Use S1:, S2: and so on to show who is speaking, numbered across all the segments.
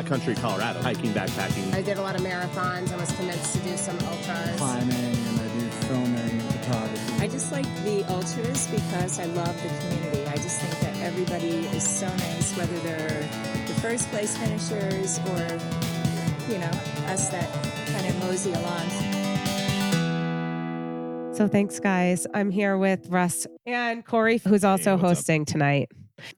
S1: backcountry Colorado, hiking, backpacking.
S2: I did a lot of marathons. I was convinced to do some ultras.
S3: Climbing, and I do filming, photography.
S4: I just like the ultras because I love the community. I just think that everybody is so nice, whether they're the first place finishers or, you know, us that kind of mosey along.
S2: So thanks, guys. I'm here with Russ and Corey, who's also hosting tonight.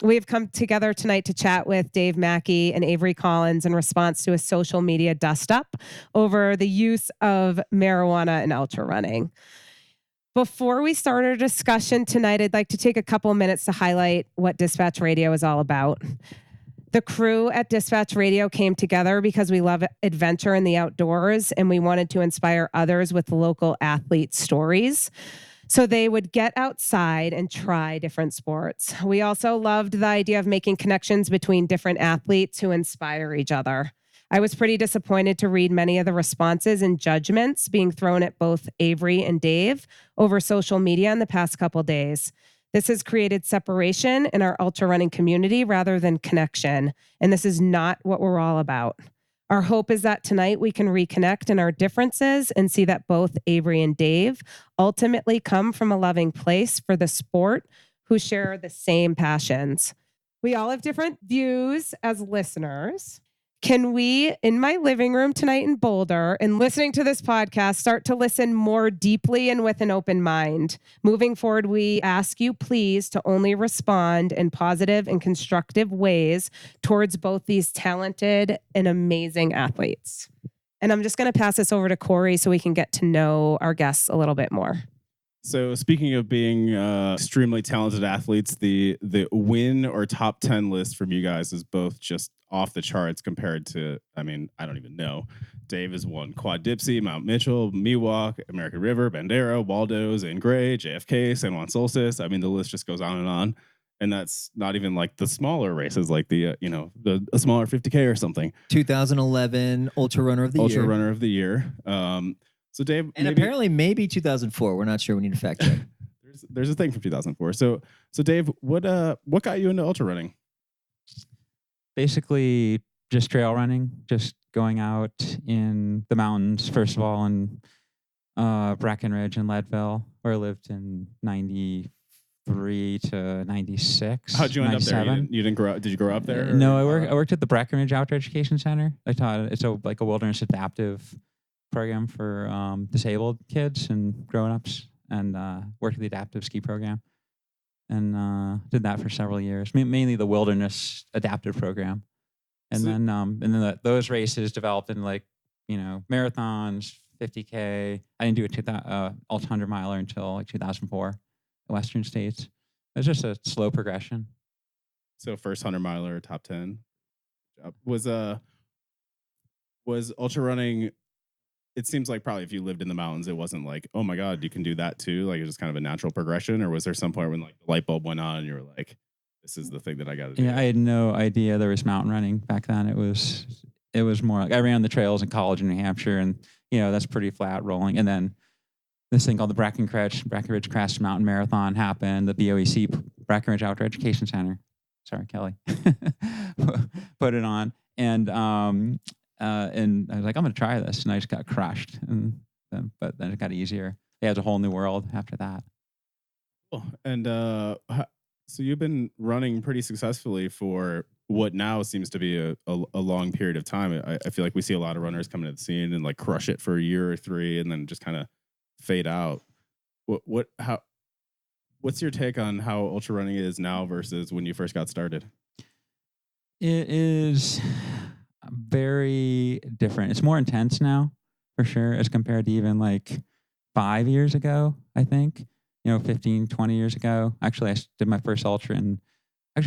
S2: We've come together tonight to chat with Dave Mackey and Avery Collins in response to a social media dust-up over the use of marijuana in ultra running. Before we start our discussion tonight, I'd like to take a couple of minutes to highlight what Dispatch Radio is all about. The crew at Dispatch Radio came together because we love adventure in the outdoors and we wanted to inspire others with local athlete stories so they would get outside and try different sports. We also loved the idea of making connections between different athletes who inspire each other. I was pretty disappointed to read many of the responses and judgments being thrown at both Avery and Dave over social media in the past couple days. This has created separation in our ultra running community rather than connection. And this is not what we're all about. Our hope is that tonight we can reconnect in our differences and see that both Avery and Dave ultimately come from a loving place for the sport who share the same passions. We all have different views as listeners. Can we, in my living room tonight in Boulder and listening to this podcast, start to listen more deeply and with an open mind? Moving forward, we ask you please to only respond in positive and constructive ways towards both these talented and amazing athletes. And I'm just going to pass this over to Corey so we can get to know our guests a little bit more.
S1: So speaking of being extremely talented athletes, the win or top 10 list from you guys is both just off the charts compared to, I mean, I don't even know. Dave has won Quad Dipsy, Mount Mitchell, Miwok, American River, Bandera, Waldo, Zane Gray, JFK, San Juan Solstice. I mean, the list just goes on and on. And that's not even like the smaller races, like the a smaller 50K or something.
S5: 2011 Ultra Runner of the Year.
S1: Ultra Runner of the Year. So Dave,
S5: and apparently maybe 2004. We're not sure. We need to fact check.
S1: There's a thing from 2004. So Dave, what got you into ultra running?
S6: Basically, just trail running, just going out in the mountains first of all, in Breckenridge and Leadville, where I lived in '93 to '96.
S1: How'd you end up there? You didn't grow up? Did you grow up there?
S6: No, I worked at the Breckenridge Outdoor Education Center. I taught it's a wilderness adaptive program for disabled kids and grown-ups, and worked at the adaptive ski program, and did that for several years, mainly the wilderness adaptive program. And then those races developed in marathons, 50K. I didn't do a ultra 100 miler until 2004 in Western States. It was just a slow progression.
S1: So first 100 miler, top 10. Was ultra running? It seems like probably if you lived in the mountains, it wasn't like, oh my God, you can do that too. Like it was kind of a natural progression, or was there some point when the light bulb went on and you were like, this is the thing that I got to do?
S6: Yeah, I had no idea there was mountain running back then. It was more like I ran the trails in college in New Hampshire, and that's pretty flat rolling. And then this thing called the Breckenridge Crest Mountain Marathon happened. The BOEC, Breckenridge Outdoor Education Center. Sorry, Kelly, put it on, and I was like, I'm going to try this. And I just got crushed. But then it got easier. Yeah, it's a whole new world after that.
S1: Cool. And so you've been running pretty successfully for what now seems to be a long period of time. I feel like we see a lot of runners come into the scene and like crush it for a year or three and then just kind of fade out. What's your take on how ultra running is now versus when you first got started?
S6: It is very different. It's more intense now, for sure, as compared to even 5 years ago, I think. 15, 20 years ago. Actually, I did my first ultra it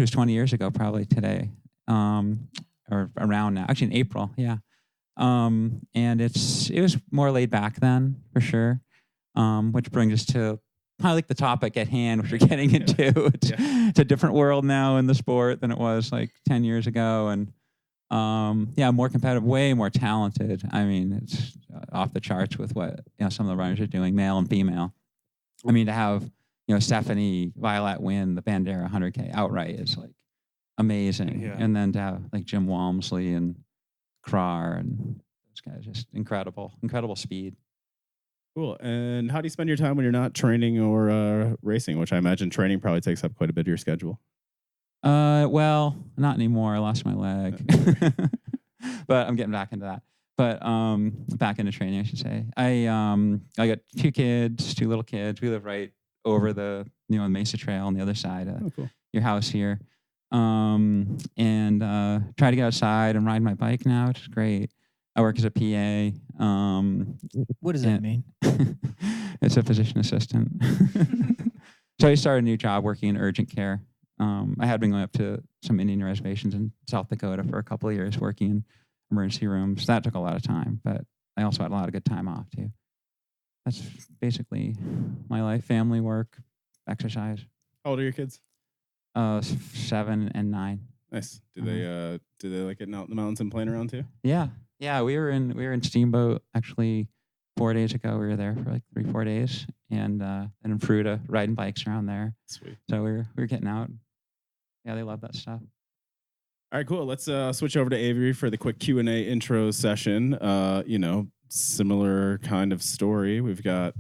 S6: was 20 years ago, probably today, or around now. Actually, in April, yeah. And it was more laid back then, for sure, which brings us to probably the topic at hand, which we're getting into. It's a different world now in the sport than it was 10 years ago, and more competitive, way more talented. I mean, it's off the charts with what some of the runners are doing, male and female. I mean, to have Stephanie Violet win the Bandera 100K outright is amazing, and then to have Jim Walmsley and Krar, and those guys, just incredible speed.
S1: Cool. And how do you spend your time when you're not training or racing? Which I imagine training probably takes up quite a bit of your schedule.
S6: Well, not anymore. I lost my leg, but I'm getting back into that. But back into training, I should say. I got 2 little kids. We live right over the Mesa Trail on the other side of
S1: Cool.
S6: your house here. And try to get outside and ride my bike now, which is great. I work as a PA.
S5: What does that mean?
S6: It's a physician assistant. So I started a new job working in urgent care. I had been going up to some Indian reservations in South Dakota for a couple of years working in emergency rooms. That took a lot of time, but I also had a lot of good time off too. That's basically my life: family, work, exercise.
S1: How old are your kids?
S6: 7 and 9.
S1: Nice. Do they like getting out in the mountains and playing around too?
S6: Yeah. We were in Steamboat actually 4 days ago. We were there for like 3-4 days, and in Fruita riding bikes around there.
S1: Sweet.
S6: So we were getting out. Yeah, they love that stuff.
S1: All right, cool. Let's switch over to Avery for the quick Q&A intro session. Similar kind of story. We've got,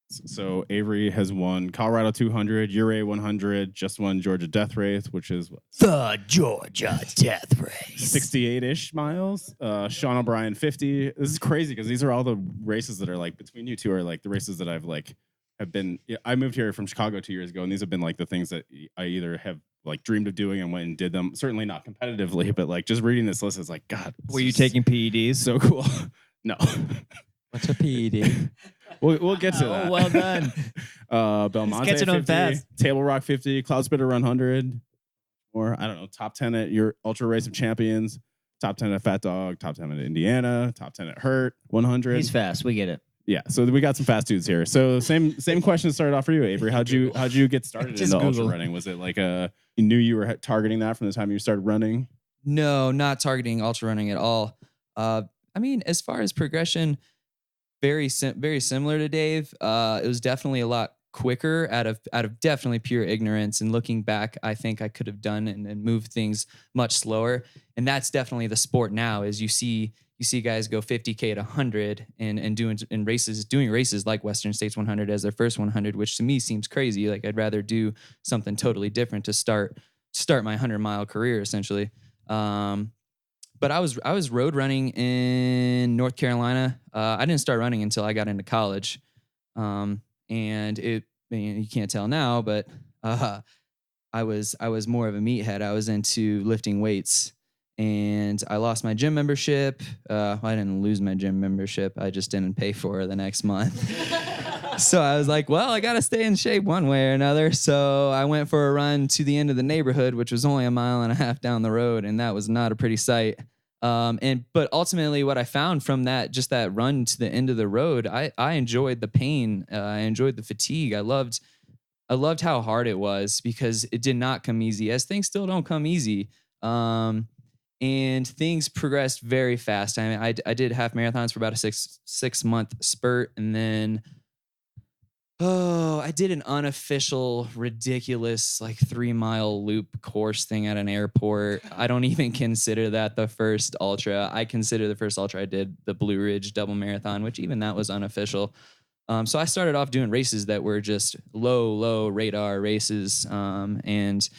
S1: so Avery has won Colorado 200, Uray 100, just won Georgia Death Race, which is
S5: The Georgia Death Race.
S1: 68-ish miles. Sean O'Brien 50. This is crazy because these are all the races that are like between you two are like the races that have been. I moved here from Chicago 2 years ago, and these have been like the things that I either have like dreamed of doing and went and did them. Certainly not competitively, but like just reading this list is like, God.
S5: Were you taking PEDs?
S1: So cool. No.
S6: What's a PED?
S1: We'll get to that.
S5: Oh, well done.
S1: Belmonte
S5: Catching on
S1: 50,
S5: fast.
S1: Table Rock 50, Cloud Spitter Run 100, or I don't know, top 10 at your Ultra Race of Champions, top 10 at Fat Dog, top 10 at Indiana, top 10 at Hurt 100.
S5: He's fast. We get it.
S1: Yeah, so we got some fast dudes here. So same question started off for you, Avery. How'd you get started into ultra running? Was it like you knew you were targeting that from the time you started running?
S7: No, not targeting ultra running at all. I mean, as far as progression, very similar to Dave. It was definitely a lot quicker out of definitely pure ignorance. And looking back, I think I could have done and moved things much slower. And that's definitely the sport now. Is you see guys go 50K at 100 and doing races like Western States 100 as their first 100, which to me seems crazy. Like I'd rather do something totally different to start my 100-mile career essentially. But I was road running in North Carolina. I didn't start running until I got into college. And you can't tell now, but I was more of a meathead. I was into lifting weights, and I lost my gym membership. I didn't lose my gym membership. I just didn't pay for it the next month. So I was like, well, I got to stay in shape one way or another. So I went for a run to the end of the neighborhood, which was only 1.5 miles down the road. And that was not a pretty sight. But ultimately what I found from that run to the end of the road, I enjoyed the pain. I enjoyed the fatigue. I loved how hard it was because it did not come easy, as things still don't come easy. And things progressed very fast. I mean, I did half marathons for about a six month spurt. And then, I did an unofficial, ridiculous, like 3-mile loop course thing at an airport. I don't even consider that the first ultra. I consider the first ultra I did the Blue Ridge double marathon, which even that was unofficial. So I started off doing races that were just low radar races. And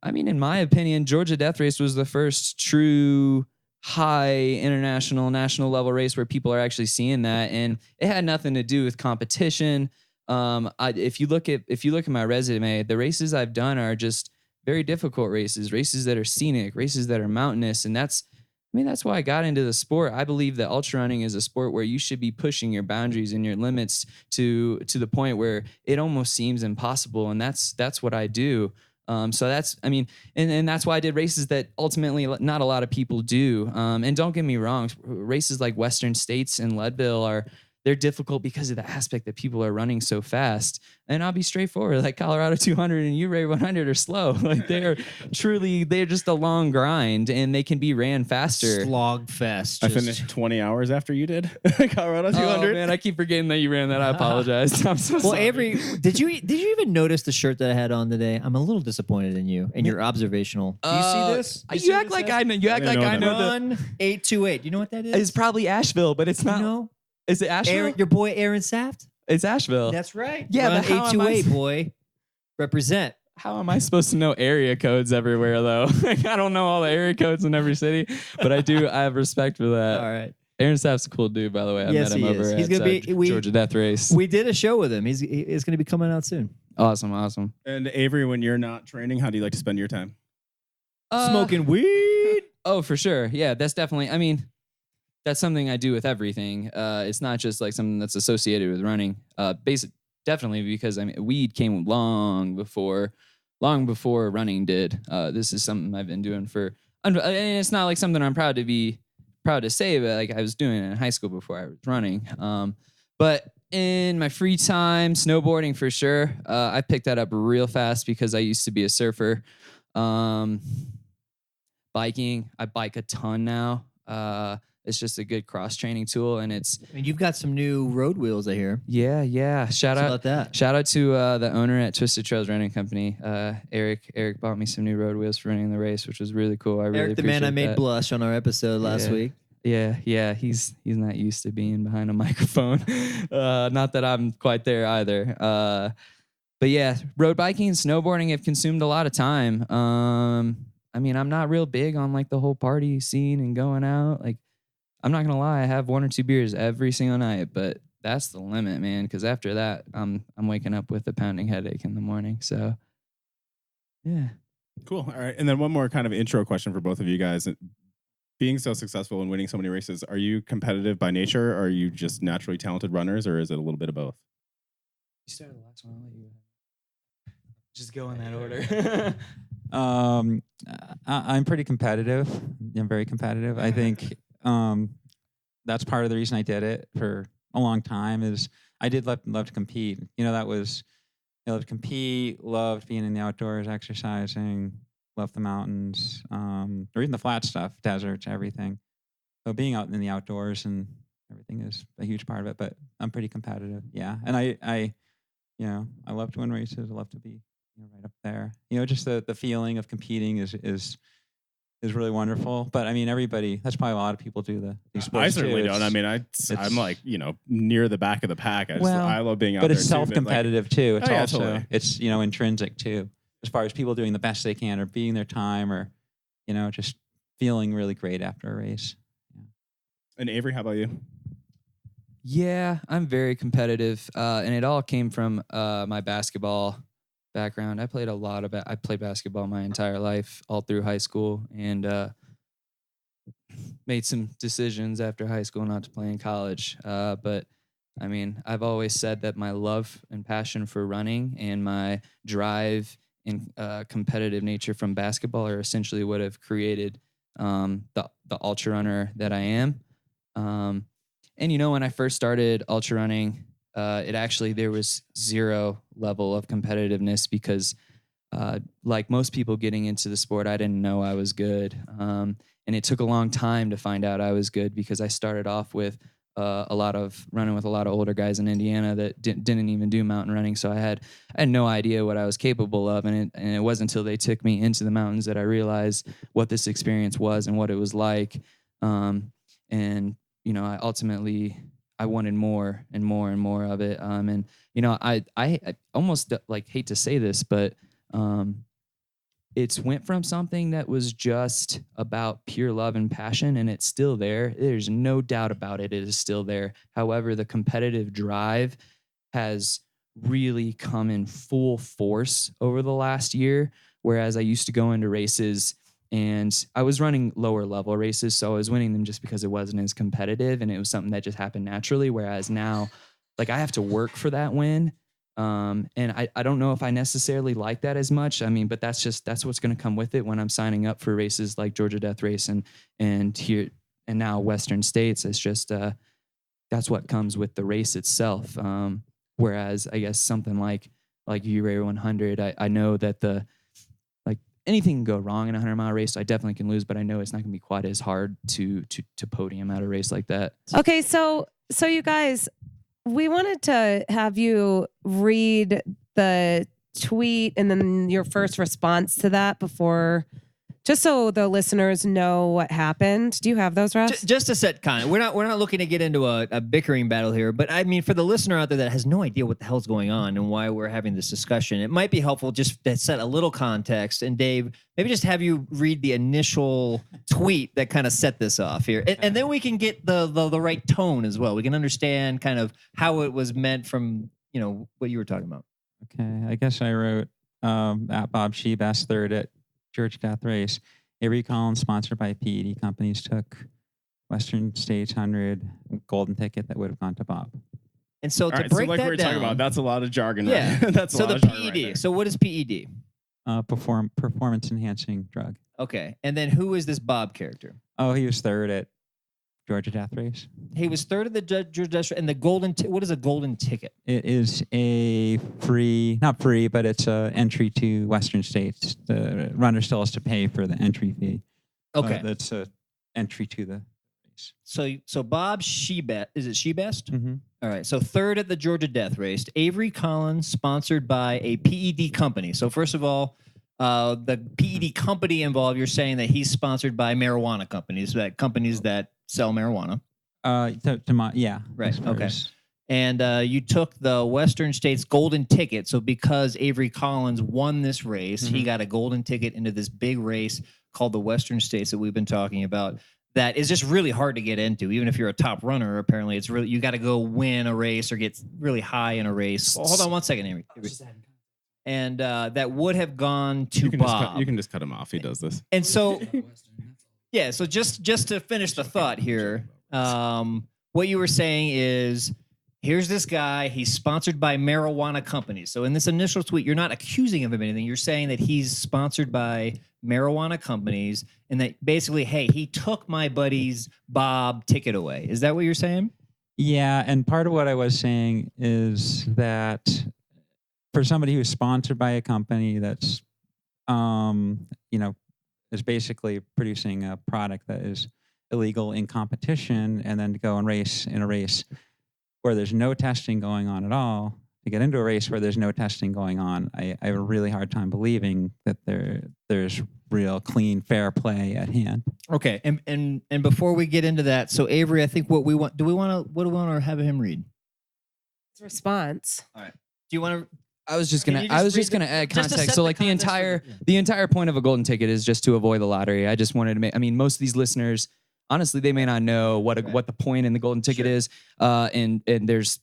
S7: I mean, in my opinion, Georgia Death Race was the first true high international, national level race where people are actually seeing that. And it had nothing to do with competition. If you look at my resume, the races I've done are just very difficult races that are scenic, races that are mountainous. And that's why I got into the sport. I believe that ultra running is a sport where you should be pushing your boundaries and your limits to the point where it almost seems impossible. And that's what I do. So that's why I did races that ultimately not a lot of people do. And don't get me wrong, races like Western States and Leadville they're difficult because of the aspect that people are running so fast. And I'll be straightforward, like Colorado 200 and Ouray 100 are slow. Like they're just a long grind, and they can be ran faster.
S5: Slog fest.
S1: I finished 20 hours after you did Colorado 200.
S7: Oh man, I keep forgetting that you ran that. I apologize. I'm so
S5: Well,
S7: sorry.
S5: Avery, did you even notice the shirt that I had on today? I'm a little disappointed in you and your observational. Do you see this? Do
S7: You act like I know. You act like I know.
S5: Run 828. You know what that is?
S7: It's probably Asheville, but it's not.
S5: You know?
S7: Is it Asheville?
S5: Aaron, your boy Aaron Saft?
S7: It's Asheville.
S5: That's right.
S7: Yeah,
S5: Run
S7: but how am I
S5: 828, boy. Represent.
S7: How am I supposed to know area codes everywhere though? Like, I don't know all the area codes in every city, but I do. I have respect for that.
S5: All right.
S7: Aaron Sapp's a cool dude, by the way. I
S5: Yes,
S7: met him
S5: he
S7: over
S5: is.
S7: at
S5: He's gonna be-
S7: Georgia Death Race.
S5: We did a show with him. He's going to be coming out soon.
S7: Awesome.
S1: And Avery, when you're not training, how do you like to spend your time?
S5: Smoking weed.
S7: Oh, for sure. Yeah, that's definitely. I mean, that's something I do with everything. It's not just like something that's associated with running. Definitely because I mean, weed came long before running did. This is something I've been doing and it's not like something I'm proud to say, but like I was doing it in high school before I was running. But in my free time, snowboarding for sure. I picked that up real fast because I used to be a surfer. Biking, I bike a ton now. It's just a good cross training tool, and it's
S5: And you've got some new road wheels, I hear.
S7: yeah. Shout
S5: How
S7: out
S5: about that?
S7: Shout out to the owner at Twisted Trails Running Company, Eric. Eric bought me some new road wheels for running the race, which was really cool. I really
S5: Eric, the man I
S7: appreciate
S5: made
S7: that.
S5: blush on our episode last
S7: Yeah.
S5: week.
S7: Yeah. He's not used to being behind a microphone. Not that I'm quite there either. But yeah, road biking and snowboarding have consumed a lot of time. I mean, I'm not real big on like the whole party scene and going out. Like, I'm not gonna lie, I have 1 or 2 beers every single night, but that's the limit, man. Because after that, I'm waking up with a pounding headache in the morning. So, yeah.
S1: Cool. All right. And then one more kind of intro question for both of you guys. Being so successful and winning so many races, are you competitive by nature? Or are you just naturally talented runners, or is it a little bit of both?
S7: You started the last one. I'll let you just go in that order.
S6: I'm pretty competitive. I'm very competitive. I think that's part of the reason I did it for a long time is I did love to compete. You know, I loved to compete, loved being in the outdoors, exercising, loved the mountains, or even the flat stuff, deserts, everything. So being out in the outdoors and everything is a huge part of it, but I'm pretty competitive. Yeah. And I love to win races. I love to be right up there. Just the feeling of competing is really wonderful. But I mean, that's probably a lot of people do these sports.
S1: I certainly
S6: too.
S1: don't. I mean, I'm like, near the back of the pack. I love being out
S6: but
S1: there.
S6: it's self-competitive too. It's
S1: yeah,
S6: also
S1: totally.
S6: it's intrinsic too, as far as people doing the best they can or beating their time or just feeling really great after a race. Yeah.
S1: And Avery, how about you?
S7: Yeah, I'm very competitive, and it all came from my basketball background. I played basketball my entire life, all through high school, and made some decisions after high school not to play in college. But I mean, I've always said that my love and passion for running and my drive and competitive nature from basketball are essentially what have created the ultra runner that I am. And when I first started ultra running, there was zero level of competitiveness because like most people getting into the sport, I didn't know I was good. And it took a long time to find out I was good because I started off with running with a lot of older guys in Indiana that didn't even do mountain running. So I had no idea what I was capable of. And it wasn't until they took me into the mountains that I realized what this experience was and what it was like. I wanted more and more and more of it. I almost like hate to say this, but it's went from something that was just about pure love and passion, and it's still there. There's no doubt about it. It is still there. However, the competitive drive has really come in full force over the last year, whereas I used to go into races and I was running lower level races, so I was winning them just because it wasn't as competitive and it was something that just happened naturally. Whereas now, like, I have to work for that win. And I don't know if I necessarily like that as much. I mean, but that's what's going to come with it when I'm signing up for races like Georgia Death Race and here and now Western States. It's just that's what comes with the race itself. Whereas I guess something like U-Ray 100, I know that anything can go wrong in a 100-mile race. So I definitely can lose, but I know it's not going to be quite as hard to podium at a race like that.
S2: Okay, so you guys, we wanted to have you read the tweet and then your first response to that before, just so the listeners know what happened. Do you have those, Russ?
S5: Just to set context, we're not looking to get into a bickering battle here, but I mean, for the listener out there that has no idea what the hell's going on and why we're having this discussion, it might be helpful just to set a little context. And Dave, maybe just have you read the initial tweet that kind of set this off here, and then we can get the right tone as well. We can understand kind of how it was meant from what you were talking about.
S6: Okay, I guess I wrote at Bob Shee, best third at Georgia Death Race. Avery Collins, sponsored by PED companies, took Western States 100 golden ticket that would have gone to Bob.
S5: And so to
S1: So
S5: break
S1: like
S5: that
S1: we were
S5: down,
S1: talking about, that's a lot of jargon.
S5: yeah,
S1: Right? That's a
S5: so
S1: lot
S5: the
S1: of jargon right
S5: PED.
S1: there.
S5: So what is PED?
S6: Performance enhancing drug.
S5: Okay, and then who is this Bob character?
S6: Oh, he was third at Georgia Death Race.
S5: He was third at the Georgia Death Race, and the golden. What is a golden ticket?
S6: It is not free, but it's a entry to Western States. The runner still has to pay for the entry fee.
S5: Okay,
S6: That's a entry to the race.
S5: so Bob Shebest, is it Shebest?
S6: Mm-hmm.
S5: All right, so third at the Georgia Death Race. Avery Collins, sponsored by a PED company. So first of all, the PED company involved, you're saying that he's sponsored by marijuana companies, that sell marijuana.
S6: Yeah.
S5: Right,
S6: as far
S5: okay.
S6: as-
S5: And you took the Western States golden ticket. So because Avery Collins won this race, he got a golden ticket into this big race called the Western States that we've been talking about. That is just really hard to get into. Even if you're a top runner, apparently it's really, you got to go win a race or get really high in a race. Well, hold on one second, Avery. And that would have gone to Bob.
S1: You can just cut him off. He does this.
S5: And so, yeah, so just to finish the thought here, what you were saying is, here's this guy, he's sponsored by marijuana companies. So in this initial tweet, you're not accusing him of anything. You're saying that he's sponsored by marijuana companies and that basically, hey, he took my buddy's Bob ticket away. Is that what you're saying?
S6: Yeah, and part of what I was saying is that for somebody who's sponsored by a company that's, is basically producing a product that is illegal in competition, and then to go and race in a race where there's no testing going on at all, to get into a race where there's no testing going on, I have a really hard time believing that there's real clean, fair play at hand.
S5: Okay, and before we get into that, so Avery, I think what do we want to have him read?
S2: His response.
S5: All right. Do you want to?
S7: I was just
S5: Can
S7: gonna
S5: you just read
S7: gonna
S5: the-
S7: add
S5: just to
S7: context.
S5: set
S7: So
S5: the
S7: like the
S5: context
S7: entire
S5: for
S7: the entire point of a golden ticket is just to avoid the lottery. I just wanted to make. I mean, most of these listeners, honestly, they may not know what the point in the golden ticket is. And there's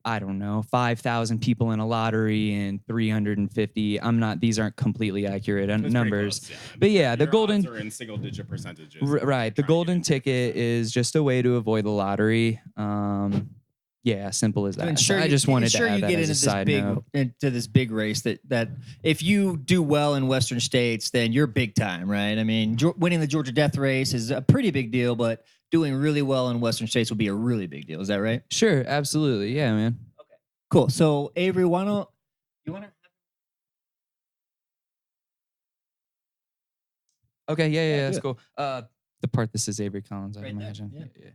S7: I don't know, 5,000 people in a lottery and 350. These aren't completely accurate numbers.
S1: Close, yeah.
S7: But yeah, the
S1: Your
S7: golden
S1: odds are in single-digit percentages.
S7: right. The golden ticket is just a way to avoid the lottery. Yeah, simple as that.
S5: Ensure
S7: I just wanted to
S5: ensure
S7: add
S5: you
S7: that
S5: get
S7: as a side note.
S5: into this big race that if you do well in Western States, then you're big time, right? I mean, winning the Georgia Death Race is a pretty big deal, but doing really well in Western States will be a really big deal. Is that right?
S7: Sure, absolutely. Yeah, man.
S5: Cool. So Avery, why don't you want to?
S7: Okay, yeah, that's
S5: do
S7: cool. The part that says Avery Collins, I
S5: Right there,
S7: imagine.
S5: yeah.
S7: Yeah.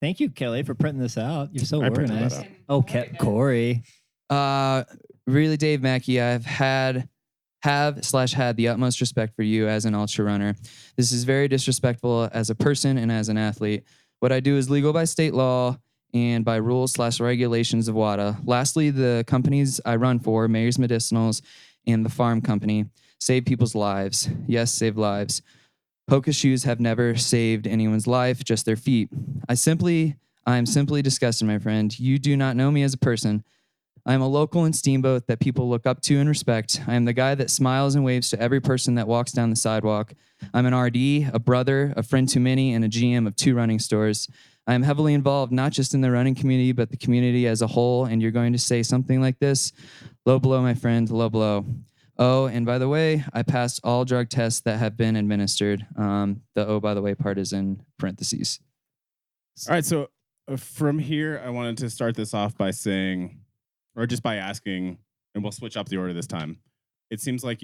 S5: Thank you, Kelly, for printing this out. You're so
S1: I printed that
S5: organized.
S1: out.
S5: Oh, Corey.
S7: Really, Dave Mackey, I've had the utmost respect for you as an ultra runner. This is very disrespectful as a person and as an athlete. What I do is legal by state law and by rules/regulations of WADA. Lastly, the companies I run for, Mayor's Medicinals and the Farm Company, save people's lives. Yes, save lives. Hoka shoes have never saved anyone's life, just their feet. I am simply disgusted, my friend. You do not know me as a person. I am a local in Steamboat that people look up to and respect. I am the guy that smiles and waves to every person that walks down the sidewalk. I'm an RD, a brother, a friend to many, and a GM of 2 running stores. I am heavily involved not just in the running community, but the community as a whole, and you're going to say something like this? Low blow, my friend, low blow. Oh, and by the way, I passed all drug tests that have been administered. The oh, by the way part is in parentheses.
S1: All right, so from here, I wanted to start this off by saying, or just by asking, and we'll switch up the order this time. It seems like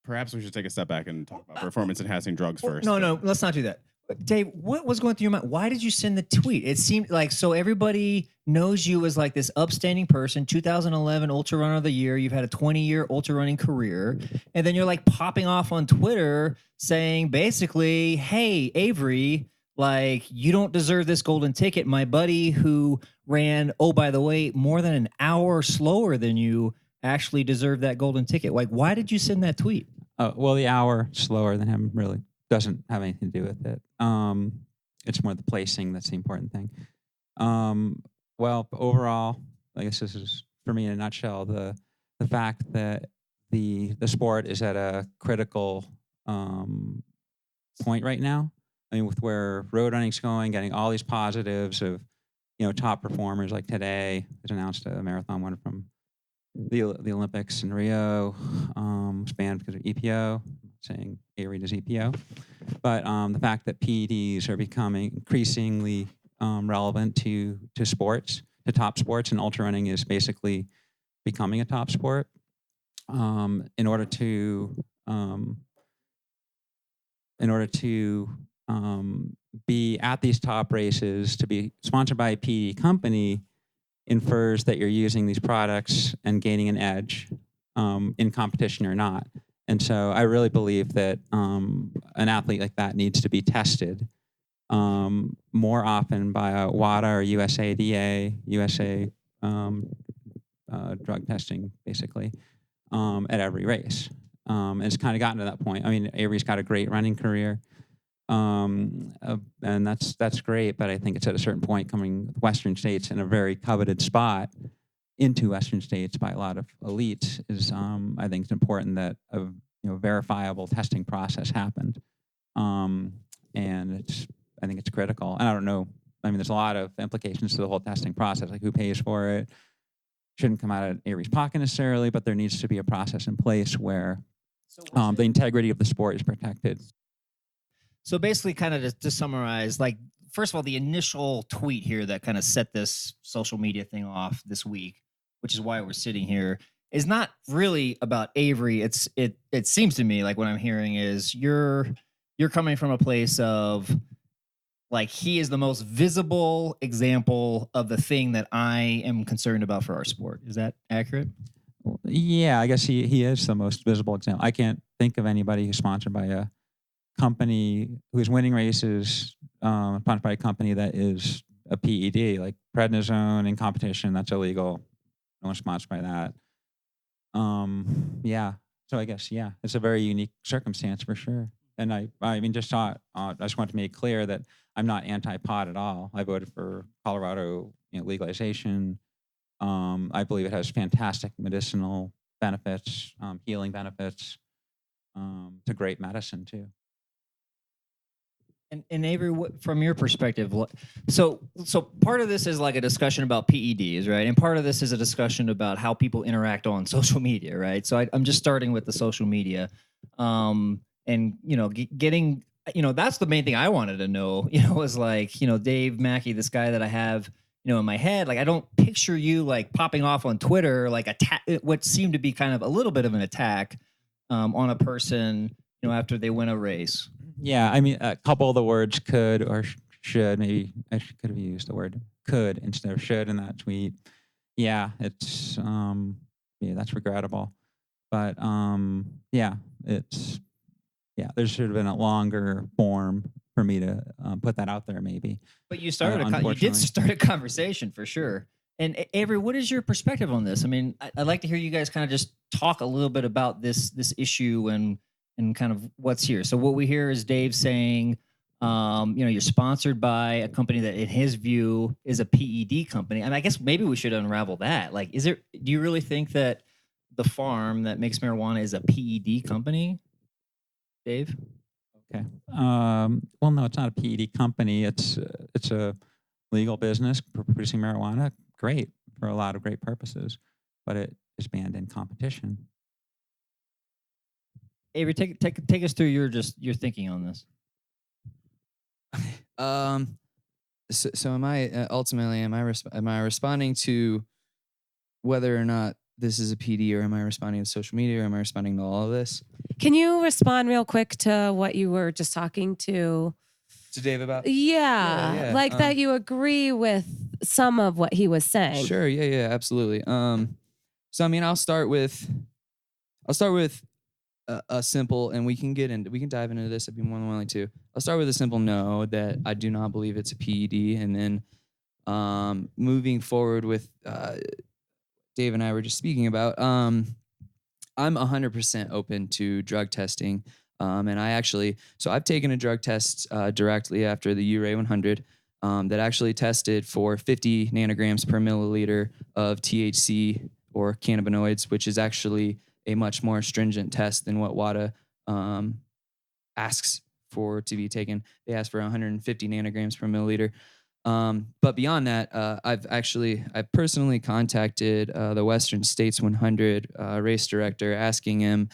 S1: perhaps we should take a step back and talk about performance-enhancing drugs first.
S5: No, let's not do that. Dave, what was going through your mind? Why did you send the tweet? It seemed like so everybody knows you as like this upstanding person, 2011 Ultra Runner of the Year. You've had a 20-year ultra running career. And then you're like popping off on Twitter saying basically, hey, Avery, like you don't deserve this golden ticket. My buddy who ran, oh, by the way, more than an hour slower than you actually deserved that golden ticket. Like, why did you send that tweet?
S6: Well, the hour slower than him really doesn't have anything to do with it. It's more the placing that's the important thing. Well, overall, I guess this is for me in a nutshell the fact that the sport is at a critical point right now. I mean, with where road running's going, getting all these positives of top performers like today. It announced a marathon one from the Olympics in Rio was banned because of EPO. Saying Avery does EPO, but the fact that PEDs are becoming increasingly relevant to sports, to top sports, and ultra running is basically becoming a top sport. In order to be at these top races, to be sponsored by a PED company infers that you're using these products and gaining an edge in competition or not. And so I really believe that an athlete like that needs to be tested more often by a WADA or USADA, USA drug testing, basically, at every race. And it's kind of gotten to that point. I mean, Avery's got a great running career, and that's great. But I think it's at a certain point coming with Western states in a very coveted spot into Western states by a lot of elites is I think it's important that a verifiable testing process happened, and I think it's critical. And I don't know. I mean, there's a lot of implications to the whole testing process, like who pays for it. Shouldn't come out of Avery's pocket necessarily, but there needs to be a process in place where the integrity of the sport is protected.
S5: So basically, kind of to summarize, like first of all, the initial tweet here that kind of set this social media thing off this week, which is why we're sitting here, is not really about Avery. It seems to me like what I'm hearing is you're coming from a place of like he is the most visible example of the thing that I am concerned about for our sport. Is that accurate?
S6: Yeah, I guess he is the most visible example. I can't think of anybody who's sponsored by a company who is winning races, sponsored by a company that is a PED, like prednisone in competition. That's illegal. No one's sponsored by that. Yeah. So I guess, yeah, it's a very unique circumstance for sure. And I mean, just thought, I just want to make clear that I'm not anti-pot at all. I voted for Colorado legalization. I believe it has fantastic medicinal benefits, healing benefits. It's a great medicine too.
S5: And Avery, from your perspective, so part of this is like a discussion about PEDs, right? And part of this is a discussion about how people interact on social media, right? So I'm just starting with the social media, and getting, that's the main thing I wanted to know, was like, Dave Mackey, this guy that I have, in my head, like I don't picture you like popping off on Twitter, like what seemed to be kind of a little bit of an attack on a person, after they win a race.
S6: Yeah, I mean, a couple of the words could or should, maybe I could have used the word could instead of should in that tweet. Yeah, it's that's regrettable. But there should have been a longer form for me to put that out there, maybe.
S5: But you you did start a conversation for sure. And Avery, what is your perspective on this? I mean, I'd like to hear you guys kind of just talk a little bit about this issue and kind of what's here. So what we hear is Dave saying, you're sponsored by a company that in his view is a PED company. And I guess maybe we should unravel that. Like, do you really think that the farm that makes marijuana is a PED company, Dave?
S6: Okay. Well, no, it's not a PED company. It's a legal business for producing marijuana. Great for a lot of great purposes, but it is banned in competition.
S5: Avery, take us through your thinking on this.
S7: So am I ultimately am I responding to whether or not this is a PD, or am I responding to social media, or am I responding to all of this?
S2: Can you respond real quick to what you were just talking to?
S7: To Dave about?
S2: Yeah,
S7: Yeah.
S2: like that you agree with some of what he was saying.
S7: Sure. Yeah. Absolutely. So I mean, I'll start with a simple, and we can dive into this. I'd be more than willing to. I'll start with a simple no, that I do not believe it's a PED, and then moving forward with Dave and I were just speaking about. I'm 100% open to drug testing, and I've taken a drug test directly after the URA 100 that actually tested for 50 nanograms per milliliter of THC or cannabinoids, which is actually a much more stringent test than what WADA asks for to be taken. They ask for 150 nanograms per milliliter. But beyond that, I've personally contacted the Western States 100 race director, asking him,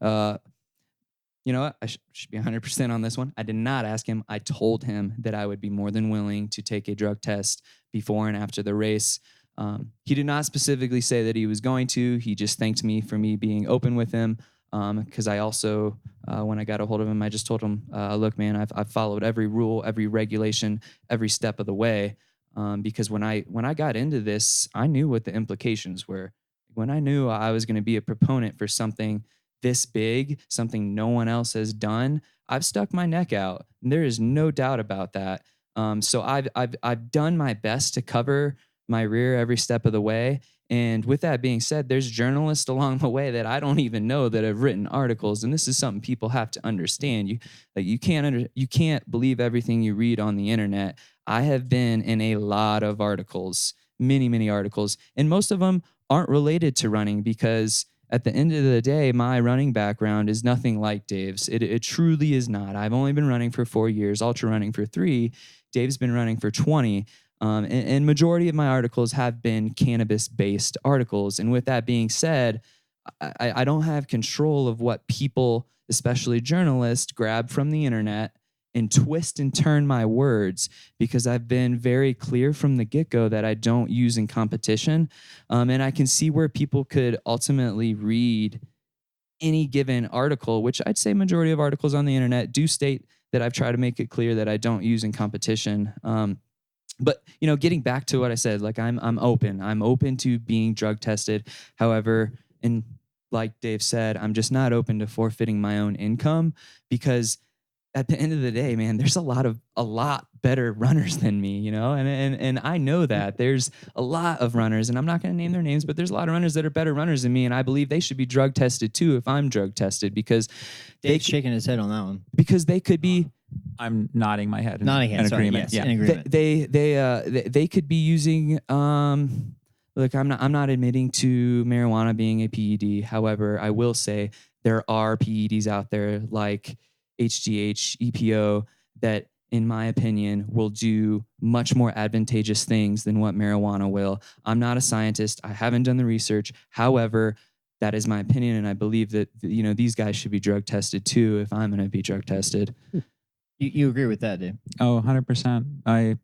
S7: you know what, I should be 100% on this one. I did not ask him. I told him that I would be more than willing to take a drug test before and after the race. He did not specifically say that he was going to. He just thanked me for me being open with him. Because I also, when I got a hold of him, I just told him, look, man, I've followed every rule, every regulation, every step of the way. Because when I got into this, I knew what the implications were. When I knew I was going to be a proponent for something this big, something no one else has done, I've stuck my neck out. And there is no doubt about that. So I've done my best to cover my rear every step of the way. And with that being said, there's journalists along the way that I don't even know that have written articles, and this is something people have to understand. You can't believe everything you read on the internet. I have been in a lot of articles, many articles, and most of them aren't related to running, because at the end of the day, my running background is nothing like Dave's. It truly is not. I've only been running for 4 years, ultra running for 3. Dave's been running for 20. And majority of my articles have been cannabis-based articles. And with that being said, I don't have control of what people, especially journalists, grab from the internet and twist and turn my words, because I've been very clear from the get-go that I don't use in competition. And I can see where people could ultimately read any given article, which I'd say majority of articles on the internet do state that I've tried to make it clear that I don't use in competition. But, getting back to what I said, like I'm open to being drug tested. However, and like Dave said, I'm just not open to forfeiting my own income, because at the end of the day, man, there's a lot better runners than me, and I know that there's a lot of runners, and I'm not going to name their names, but there's a lot of runners that are better runners than me. And I believe they should be drug tested too, if I'm drug tested, because
S5: Dave's shaking his head on that one.
S7: Because they could be,
S6: I'm nodding my head.
S5: Nodding head, sorry,
S6: agreement.
S5: yes,
S6: Yeah.
S5: in agreement.
S7: They could be using. Look, I'm not admitting to marijuana being a PED. However, I will say there are PEDs out there like HGH, EPO, that, in my opinion, will do much more advantageous things than what marijuana will. I'm not a scientist. I haven't done the research. However, that is my opinion, and I believe that these guys should be drug tested too if I'm going to be drug tested.
S5: You agree with that, Dave?
S6: Oh, 100%. I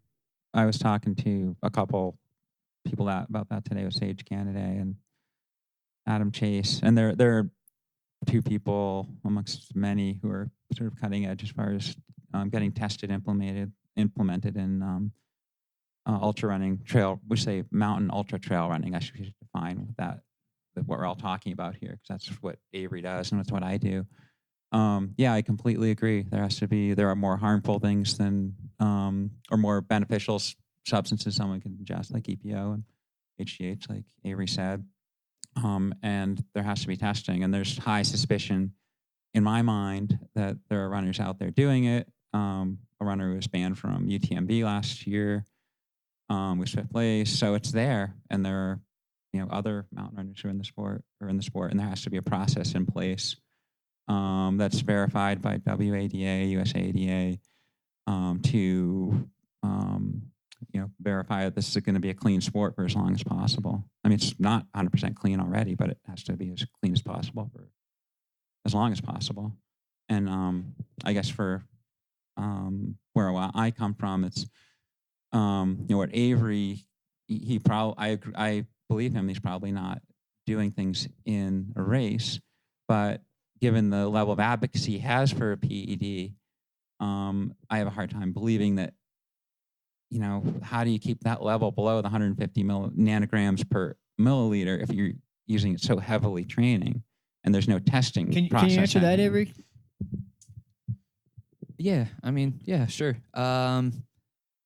S6: was talking to a couple people about that today with Sage Canada and Adam Chase, and there are 2 people amongst many who are sort of cutting edge as far as getting tested, implemented in ultra running, trail, we say mountain ultra trail running. I should define what we're all talking about here, because that's what Avery does and that's what I do. Yeah, I completely agree. There are more harmful things than, or more beneficial substances someone can ingest, like EPO and HGH, like Avery said. And there has to be testing, and there's high suspicion in my mind that there are runners out there doing it. A runner who was banned from UTMB last year with Swift Place, so it's there, and there are other mountain runners who are in the sport, and there has to be a process in place that's verified by WADA, USADA, to verify that this is going to be a clean sport for as long as possible. I mean, it's not 100% clean already, but it has to be as clean as possible for as long as possible. And I guess for where I come from, it's what Avery, he probably, I believe him, he's probably not doing things in a race, but given the level of advocacy he has for a PED, I have a hard time believing that, how do you keep that level below the 150 nanograms per milliliter if you're using it so heavily training and there's no testing process?
S5: Can you answer that, Avery?
S7: Yeah, I mean, yeah, sure.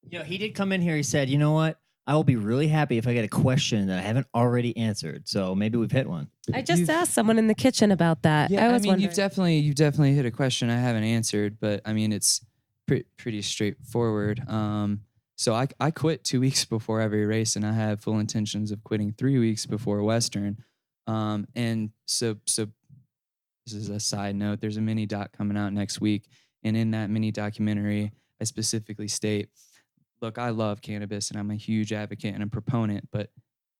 S5: He did come in here. He said, "You know what? I will be really happy if I get a question that I haven't already answered." So maybe we've hit one.
S2: I just asked someone in the kitchen about that.
S7: Yeah,
S2: I was wondering.
S7: you've definitely hit a question I haven't answered, but I mean, it's pretty straightforward. So I quit 2 weeks before every race, and I have full intentions of quitting 3 weeks before Western. And so this is a side note. There's a mini doc coming out next week, and in that mini documentary, I specifically state, look, I love cannabis and I'm a huge advocate and a proponent, but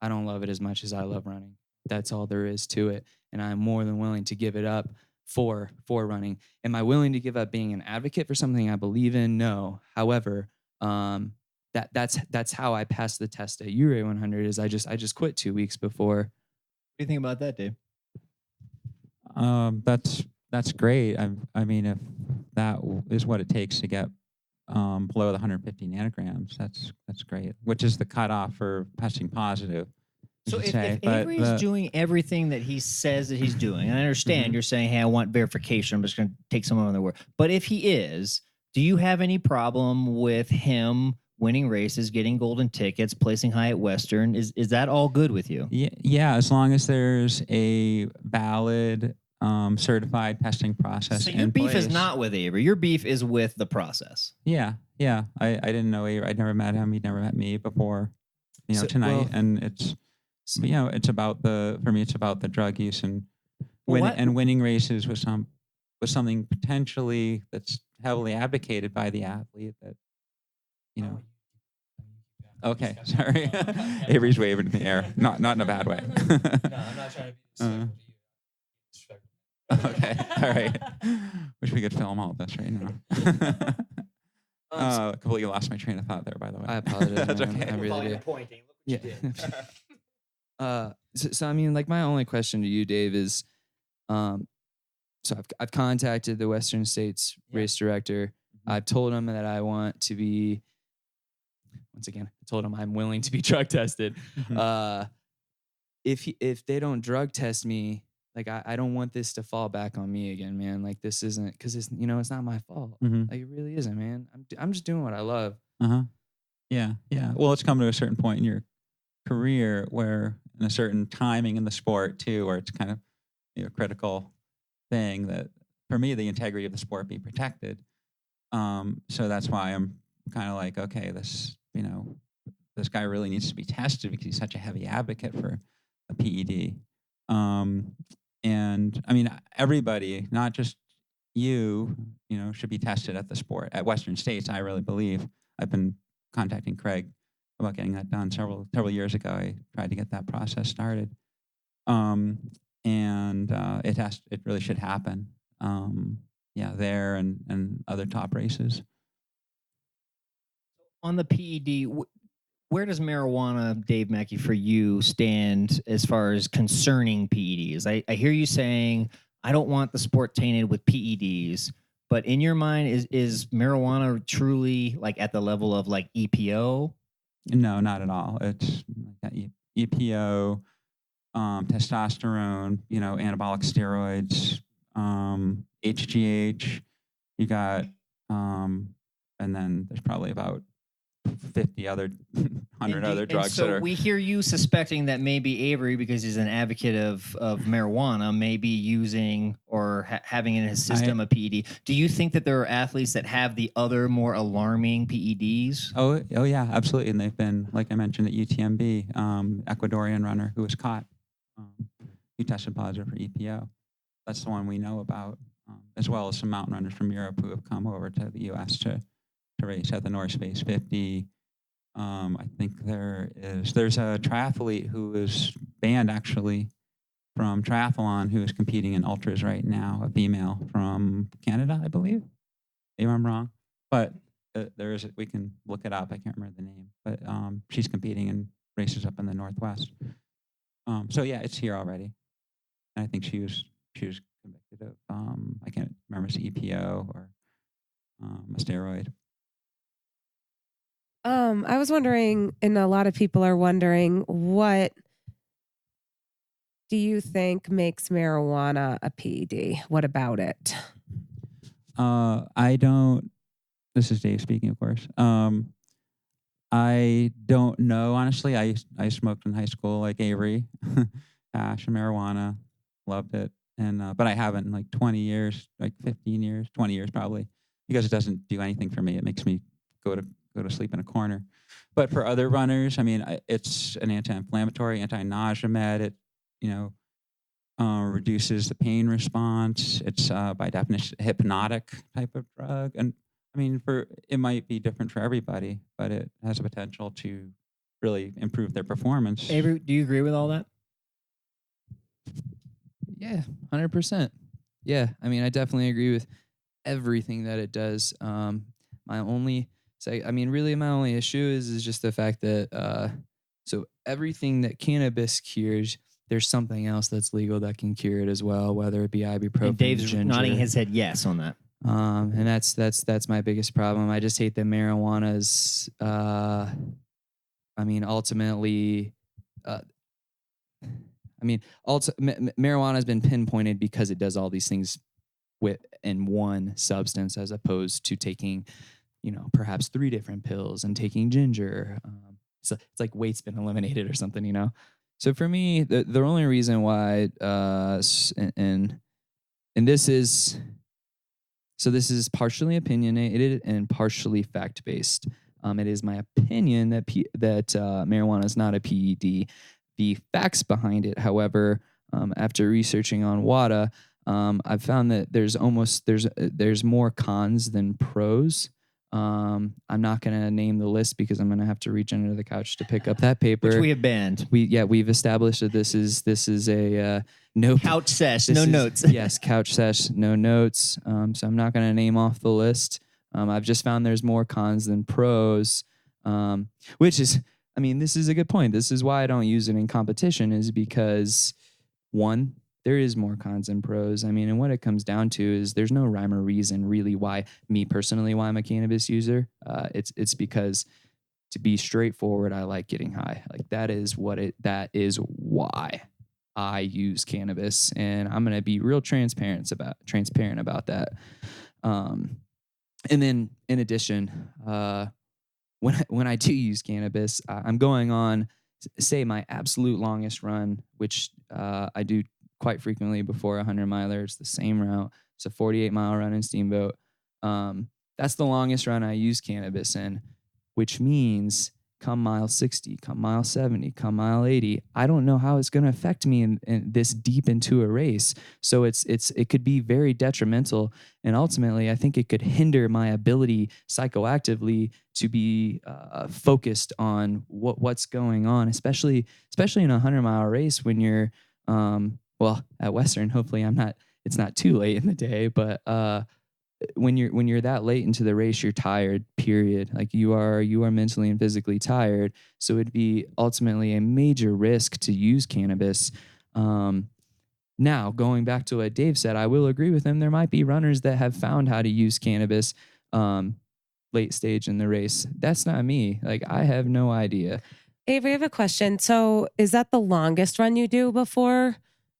S7: I don't love it as much as I love running. That's all there is to it. And I'm more than willing to give it up for running. Am I willing to give up being an advocate for something I believe in? No. However, that's how I passed the test at URA 100 is I just quit 2 weeks before.
S5: What do you think about that, Dave?
S6: That's great. I mean, if that is what it takes to get below the 150 nanograms, that's great, which is the cutoff for testing positive.
S5: So if Avery is doing everything that he says that he's doing, and I understand you're saying, hey, I want verification, I'm just going to take someone on their word. But if he is, do you have any problem with him winning races, getting golden tickets, placing high at Western? Is that all good with you?
S6: Yeah, as long as there's a valid certified testing process.
S5: So your beef is not with Avery. Your beef is with the process.
S6: Yeah. I didn't know Avery. I'd never met him. He'd never met me before. Tonight, and it's it's about it's about the drug use and winning races with something potentially that's heavily advocated by the athlete that Okay, sorry. Avery's waving in the air, not in a bad way.
S7: No, I'm not trying to be
S6: Okay, all right. Wish we could film all this right now. Completely lost my train of thought there, by the way.
S7: I apologize.
S6: That's
S7: man.
S6: okay.
S7: I really do.
S5: Pointing. Look
S7: Yeah. So I mean, like my only question to you, Dave, is, so I've contacted the Western States race director. I've told him that I want to be. Once again, I told him I'm willing to be drug tested. If they don't drug test me, like I don't want this to fall back on me again, man. Like this isn't because it's it's not my fault. Like it really isn't, man. I'm just doing what I love.
S6: Yeah. Well, it's come to a certain point in your career where, in a certain timing in the sport too, where it's kind of critical thing that for me the integrity of the sport be protected. So that's why I'm kind of like, okay, this guy really needs to be tested because he's such a heavy advocate for a PED. And I mean, everybody, not just you, should be tested at the sport at Western States. I really believe. I've been contacting Craig about getting that done several years ago. I tried to get that process started, and it really should happen. There and other top races.
S5: On the PED, where does marijuana, Dave Mackey, for you stand as far as concerning PEDs? I hear you saying, I don't want the sport tainted with PEDs, but in your mind, is marijuana truly like at the level of like EPO?
S6: No, not at all. It's EPO, testosterone, anabolic steroids, HGH. You got, and then there's probably about 50 other, 100 other drugs
S5: so
S6: that are.
S5: We hear you suspecting that maybe Avery, because he's an advocate of marijuana, may be using or having in his system a PED. Do you think that there are athletes that have the other more alarming PEDs?
S6: Oh yeah, absolutely. And they've been, like I mentioned, at UTMB, Ecuadorian runner who was caught. He tested positive for EPO. That's the one we know about, as well as some mountain runners from Europe who have come over to the U.S. to race at the North Face 50. I think there's a triathlete who is banned actually from triathlon who is competing in ultras right now, a female from Canada, I believe. Maybe I'm wrong. But there is, we can look it up. I can't remember the name, but she's competing in races up in the Northwest. So yeah, it's here already. And I think she was convicted of I can't remember if it's EPO or a steroid.
S2: I was wondering, and a lot of people are wondering, what do you think makes marijuana a PED? What about it?
S6: I don't. This is Dave speaking, of course. I don't know, honestly. I smoked in high school, like Avery, hash and marijuana, loved it, and but I haven't in like 20 years, like 15 years, 20 years probably, because it doesn't do anything for me. It makes me go to sleep in a corner. But for other runners, I mean, it's an anti-inflammatory, anti-nausea med. It, reduces the pain response. It's by definition a hypnotic type of drug, and I mean, it might be different for everybody, but it has a potential to really improve their performance.
S5: Avery, do you agree with all that?
S7: Yeah, 100%. Yeah, I mean, I definitely agree with everything that it does. My only issue is just the fact that so everything that cannabis cures, there's something else that's legal that can cure it as well, whether it be ibuprofen,
S5: And Dave's
S7: ginger.
S5: nodding his head yes on that.
S7: And that's my biggest problem. I just hate that marijuana's. Ultimately, marijuana has been pinpointed because it does all these things in one substance, as opposed to taking, perhaps 3 different pills and taking ginger. So it's like weight's been eliminated or something, So for me, the only reason why, and this is. So this is partially opinionated and partially fact-based. It is my opinion that marijuana is not a PED. The facts behind it, however, after researching on WADA, I've found that there's more cons than pros. I'm not going to name the list because I'm going to have to reach under the couch to pick up that paper,
S5: which we have banned.
S7: We've established that this is a no
S5: couch sesh, no notes.
S7: Yes, couch sesh, no notes. So I'm not going to name off the list. I've just found there's more cons than pros, which is, this is a good point. This is why I don't use it in competition, is because, one, there is more cons than pros. And what it comes down to is there's no rhyme or reason really why I'm a cannabis user. It's because, to be straightforward, I like getting high. Like that is why I use cannabis, and I'm going to be real transparent about that. And then in addition, when I do use cannabis, I'm going on, say, my absolute longest run, which I do quite frequently before a 100-miler. It's the same route. It's a 48-mile run in Steamboat. That's the longest run I use cannabis in, which means come mile 60, come mile 70, come mile 80, I don't know how it's going to affect me in this deep into a race. So it could be very detrimental. And ultimately, I think it could hinder my ability psychoactively to be focused on what's going on, especially in a 100-mile race when you're, at Western, hopefully it's not too late in the day, but when you're that late into the race, you're tired, period. Like you are mentally and physically tired. So it'd be ultimately a major risk to use cannabis. Now, going back to what Dave said, I will agree with him. There might be runners that have found how to use cannabis late stage in the race. That's not me. Like, I have no idea.
S2: Avery, I have a question. So is that the longest run you do before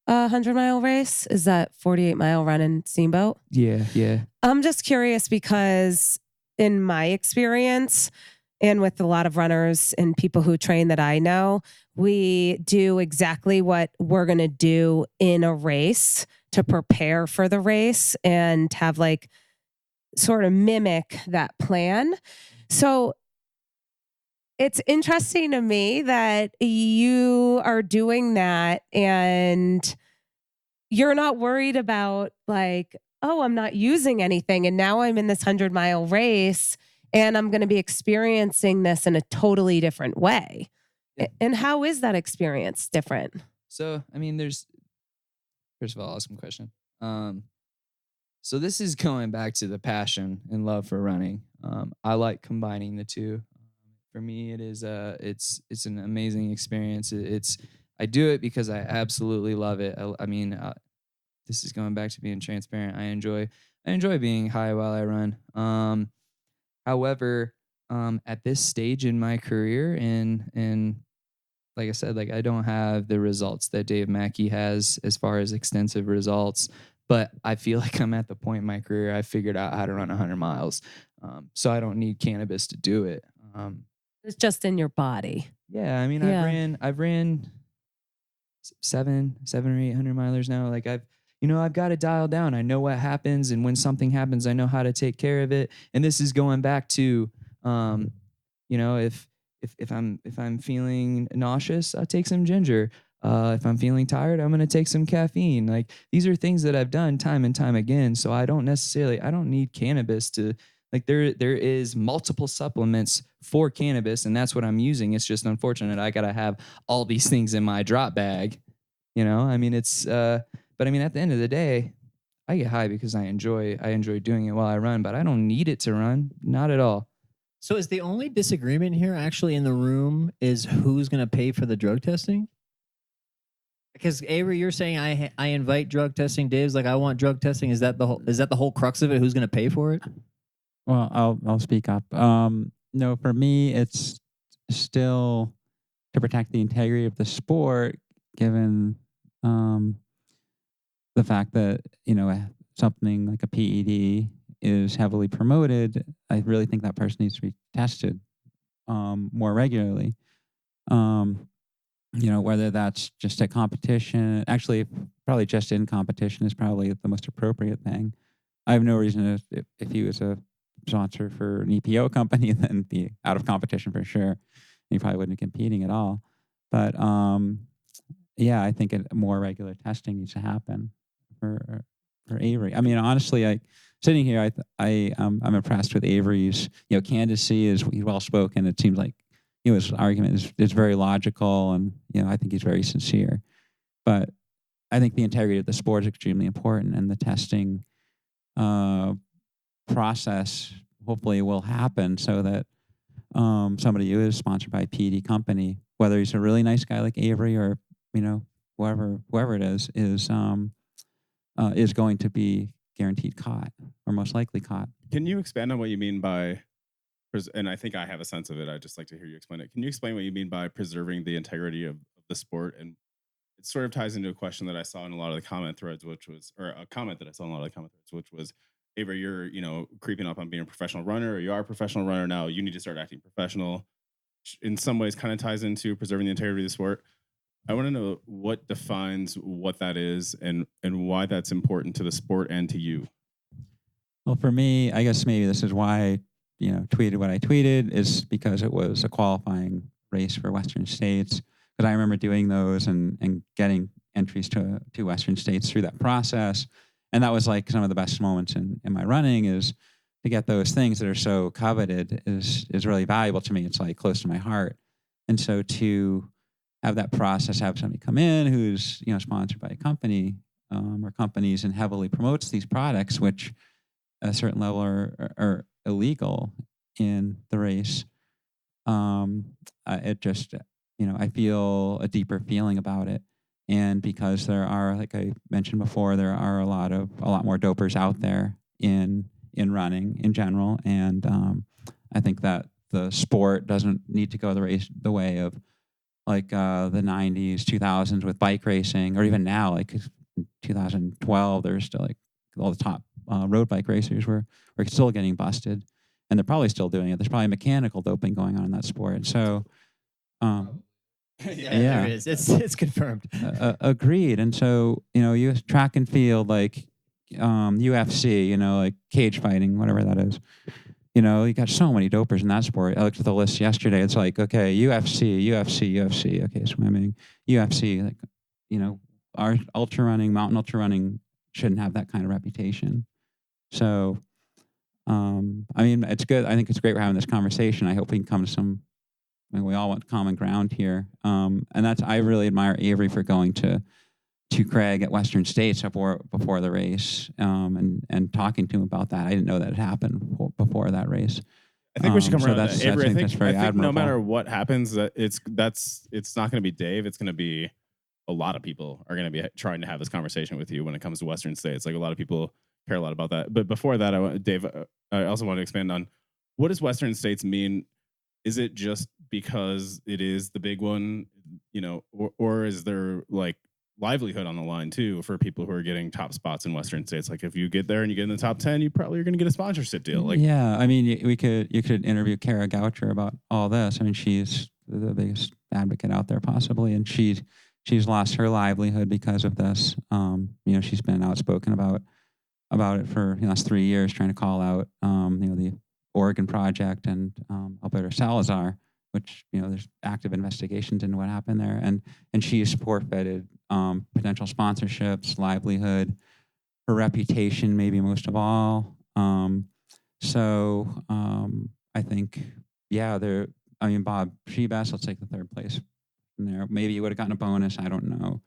S2: a 100-mile race? Is that 48-mile run in Steamboat?
S7: Yeah.
S2: I'm just curious because in my experience and with a lot of runners and people who train that I know, we do exactly what we're going to do in a race to prepare for the race and have like sort of mimic that plan. So it's interesting to me that you are doing that and you're not worried about like, oh, I'm not using anything. And now I'm in this 100-mile race and I'm going to be experiencing this in a totally different way.
S7: Yeah.
S2: And how is that experience different?
S7: So, first of all, awesome question. So this is going back to the passion and love for running. I like combining the two. For me, it is it's an amazing experience. I do it because I absolutely love it. I mean, this is going back to being transparent. I enjoy being high while I run. However, at this stage in my career, and like I said, like I don't have the results that Dave Mackey has as far as extensive results, but I feel like I'm at the point in my career I figured out how to run 100 miles, so I don't need cannabis to do it.
S2: It's just in your body.
S7: Yeah, I mean,
S2: Yeah.
S7: I've ran 700 or 800 milers now. Like I've got it dialed down. I know what happens, and when something happens, I know how to take care of it. And this is going back to, if I'm feeling nauseous, I'll take some ginger. If I'm feeling tired, I'm gonna take some caffeine. Like these are things that I've done time and time again. So I don't need cannabis to, like, there is multiple supplements for cannabis, and that's what I'm using. It's just unfortunate I gotta have all these things in my drop bag. I mean, but I mean, at the end of the day, I get high because I enjoy doing it while I run, but I don't need it to run, not at all.
S5: So is the only disagreement here actually in the room is who's going to pay for the drug testing? Because Avery, you're saying I invite drug testing. Dave's like, I want drug testing. Is that the whole crux of it? Who's going to pay for it?
S6: Well, I'll speak up. No, for me, it's still to protect the integrity of the sport, given the fact that something like a PED is heavily promoted. I really think that person needs to be tested more regularly. Whether that's just at competition, actually, probably just in competition is probably the most appropriate thing. I have no reason if he was a sponsor for an EPO company, then be out of competition for sure. He probably wouldn't be competing at all. But yeah, I think more regular testing needs to happen for Avery. I mean, honestly, sitting here, I'm impressed with Avery's candidacy. He's well spoken. It seems like his argument is very logical, and I think he's very sincere. But I think the integrity of the sport is extremely important, and the testing process hopefully will happen so that somebody who is sponsored by a PED company, whether he's a really nice guy like Avery or whoever it is going to be guaranteed caught, or most likely caught.
S1: Can you expand on what you mean by, and I think I have a sense of it, I'd just like to hear you explain it. Can you explain what you mean by preserving the integrity of the sport? And it sort of ties into a question that I saw in a lot of the comment threads, or a comment that I saw in a lot of the comment threads, which was, Avery, you're, creeping up on being a professional runner, or you are a professional runner now, you need to start acting professional. In some ways kind of ties into preserving the integrity of the sport. I want to know what defines what that is, and why that's important to the sport and to you.
S6: Well, for me, I guess maybe this is why I, tweeted what I tweeted, is because it was a qualifying race for Western States. Because I remember doing those and getting entries to Western States through that process. And that was like some of the best moments in my running, is to get those things that are so coveted is really valuable to me. It's like close to my heart. And so to have that process, have somebody come in who's sponsored by a company or companies and heavily promotes these products, which at a certain level are illegal in the race. It just I feel a deeper feeling about it. And because there are, like I mentioned before, there are a lot more dopers out there in running in general. And I think that the sport doesn't need to go the way of like the 90s, 2000s with bike racing, or even now, like 2012, there's still like all the top road bike racers were still getting busted, and they're probably still doing it. There's probably mechanical doping going on in that sport. So,
S5: there is. It's confirmed.
S6: Agreed. And so, you track and field, like UFC, like cage fighting, whatever that is. You got so many dopers in that sport. I looked at the list yesterday. It's like, okay, UFC. Okay, swimming, UFC. Like, our ultra running, mountain ultra running shouldn't have that kind of reputation. So, I mean, it's good. I think it's great we're having this conversation. I hope we can come to we all want common ground here. And I really admire Avery for going to to Craig at Western States before the race, and talking to him about that. I didn't know that had happened before that race.
S1: I think we should come around to that. Avery,
S6: I think that's very
S1: no
S6: admirable.
S1: matter what happens, it's not going to be Dave. It's going to be a lot of people are going to be trying to have this conversation with you when it comes to Western States. Like, a lot of people care a lot about that. But before that, Dave, I also want to expand on, what does Western States mean? Is it just because it is the big one, or is there like livelihood on the line too for people who are getting top spots in Western States? Like, if you get there and you get in the top 10, you probably are going to get a sponsorship deal. Like,
S6: yeah, I mean, you could interview Kara Goucher about all this. I mean, she's the biggest advocate out there possibly, and she's lost her livelihood because of this. She's been outspoken about it for the last 3 years, trying to call out the Oregon Project and Alberto Salazar, which there's active investigations into what happened there, and she's forfeited potential sponsorships, livelihood, her reputation, maybe most of all. So I think, Bob Shebas, let's take the third place from there. Maybe you would have gotten a bonus. I don't know.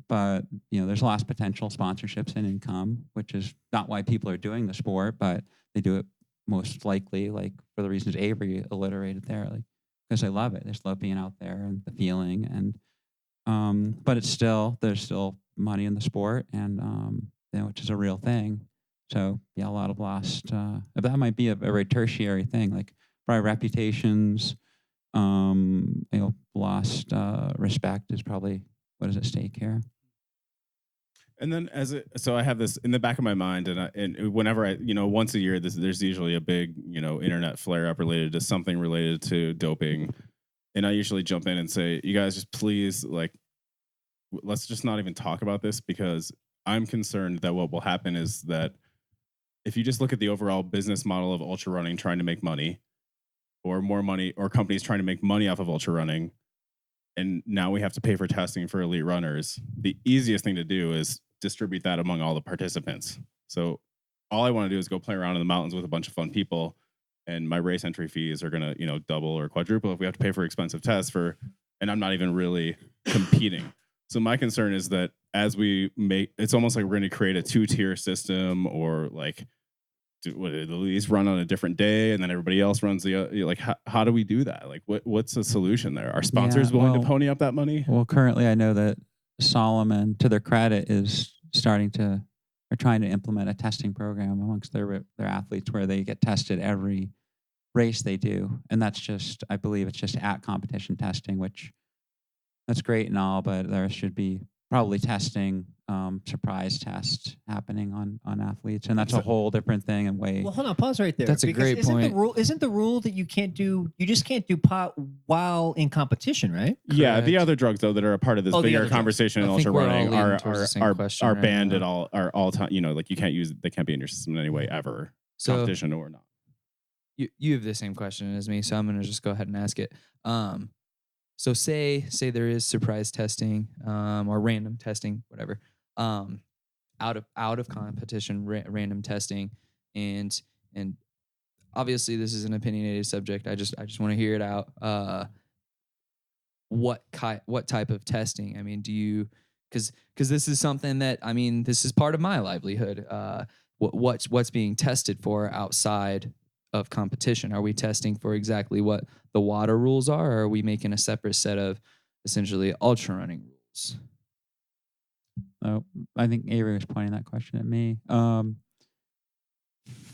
S6: But there's lost potential sponsorships and income, which is not why people are doing the sport, but they do it most likely, like, for the reasons Avery alliterated there, like, because they love it. They just love being out there and the feeling, and but there's still money in the sport, and which is a real thing. So a lot of lost. That might be a very tertiary thing, like probably reputations. Lost respect is probably what is at stake here.
S1: And then so I have this in the back of my mind, and whenever once a year, there's usually a big, internet flare up related to something related to doping. And I usually jump in and say, you guys just please, like, let's just not even talk about this, because I'm concerned that what will happen is that if you just look at the overall business model of ultra running trying to make money, or more money, or companies trying to make money off of ultra running, and now we have to pay for testing for elite runners, the easiest thing to do is distribute that among all the participants. So all I want to do is go play around in the mountains with a bunch of fun people, and my race entry fees are going to, double or quadruple if we have to pay for expensive tests and I'm not even really competing. So my concern is that as we it's almost like we're going to create a 2-tier system, or like, the elites run on a different day and then everybody else runs the how do we do that? Like, what's the solution there? Are sponsors willing to pony up that money?
S6: Well, currently I know that Solomon, to their credit, is trying to implement a testing program amongst their athletes where they get tested every race they do, and that's just, I believe it's just at competition testing, which that's great and all, but there should be probably testing, surprise tests happening on athletes, and that's a whole different thing and way.
S5: Well, hold on, pause right there.
S7: That's a great point.
S5: Isn't the rule that you just can't do pot while in competition, right?
S1: Yeah, the other drugs though that are a part of this bigger conversation in ultra running are banned at all time. Like, they can't be in your system in any way ever, competition or not.
S7: You have the same question as me, so I'm gonna just go ahead and ask it. So say there is surprise testing, or random testing, whatever, out of competition, random testing, and obviously this is an opinionated subject. I just want to hear it out. What type of testing? I mean, do you, because this is something that, I mean, this is part of my livelihood. What's being tested for outside of competition? Are we testing for exactly what the water rules are, or are we making a separate set of essentially ultra running rules?
S6: I think Avery was pointing that question at me. I'm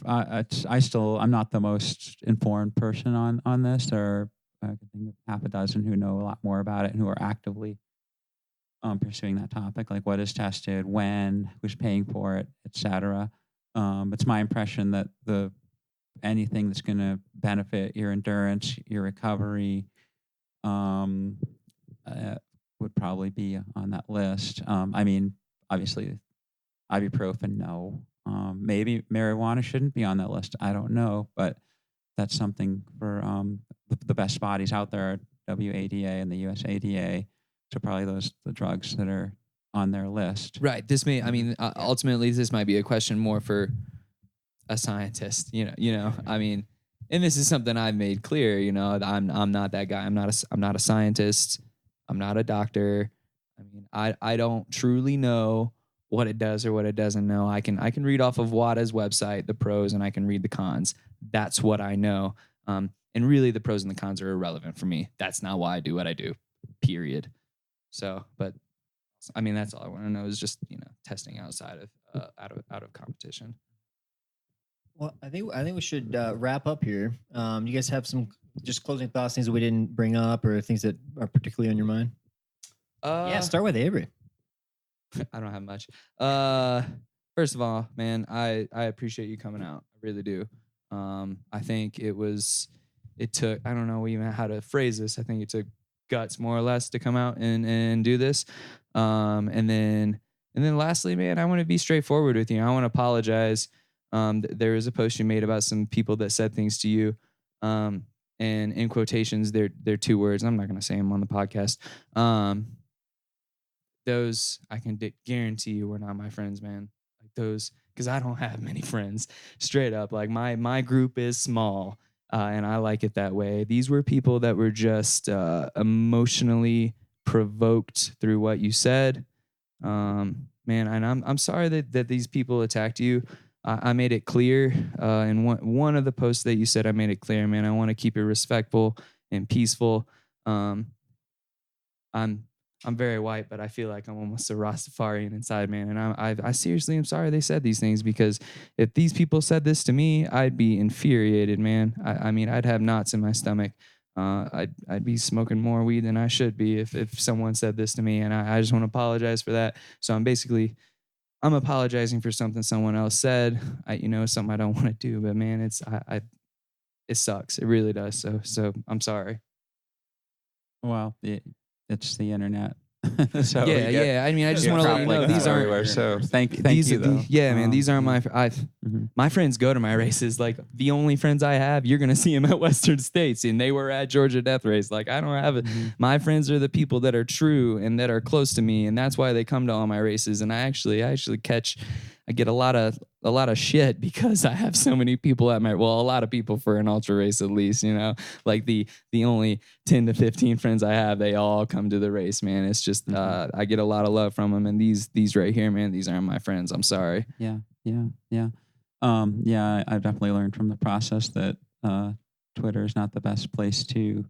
S6: not the most informed person on this. Or I can think of half a dozen who know a lot more about it and who are actively pursuing that topic, like what is tested, when, who's paying for it, etc. It's my impression that anything that's going to benefit your endurance, your recovery, would probably be on that list. I mean, obviously, ibuprofen, no. Maybe marijuana shouldn't be on that list. I don't know, but that's something for the best bodies out there, WADA and the USADA. So probably the drugs that are on their list.
S7: Right. Ultimately, this might be a question more for a scientist. I mean, and this is something I've made clear. I'm not that guy. I'm not a scientist. I'm not a doctor. I mean, I don't truly know what it does or what it doesn't know. I can read off of WADA's website the pros and I can read the cons. That's what I know. And really the pros and the cons are irrelevant for me. That's not why I do what I do. Period. So, but I mean, that's all I want to know is just, testing outside of out of competition.
S8: Well, I think we should wrap up here. You guys have some just closing thoughts, things that we didn't bring up, or things that are particularly on your mind? Yeah, start with Avery.
S7: I don't have much. First of all, man, I appreciate you coming out. I really do. I think it took, I don't know even how to phrase this. I think it took guts more or less to come out and do this. And then lastly, man, I want to be straightforward with you. I want to apologize. There was a post you made about some people that said things to you. And in quotations, they're 2 words. I'm not going to say them on the podcast. Those I can guarantee you were not my friends, man. Like those, because I don't have many friends. Straight up, like my group is small, and I like it that way. These were people that were just emotionally provoked through what you said, man. And I'm sorry that these people attacked you. I made it clear in one of the posts that you said. I made it clear, man. I want to keep it respectful and peaceful. I'm very white, but I feel like I'm almost a Rastafarian inside, man. And I seriously am sorry they said these things, because if these people said this to me, I'd be infuriated, man. I mean, I'd have knots in my stomach. I'd be smoking more weed than I should be if someone said this to me. And I just want to apologize for that. So I'm apologizing for something someone else said. Something I don't want to do, but man, it sucks. It really does. So I'm sorry.
S6: Well, it's the internet. So
S7: yeah. I mean, I just want to let you know these aren't
S6: everywhere. So thank
S7: these,
S6: you though.
S7: Man, these aren't my.
S6: Mhm.
S7: My friends go to my races. Like the only friends I have, you're gonna see them at Western States, and they were at Georgia Death Race. Like I don't have it. My friends are the people that are true and that are close to me, and that's why they come to all my races. And I actually I get a lot of shit because I have so many people at a lot of people for an ultra race at least, like the only 10 to 15 friends I have, they all come to the race, man. It's just, I get a lot of love from them, and these right here, man, these aren't my friends. I'm sorry.
S6: Yeah. I've definitely learned from the process that Twitter is not the best place to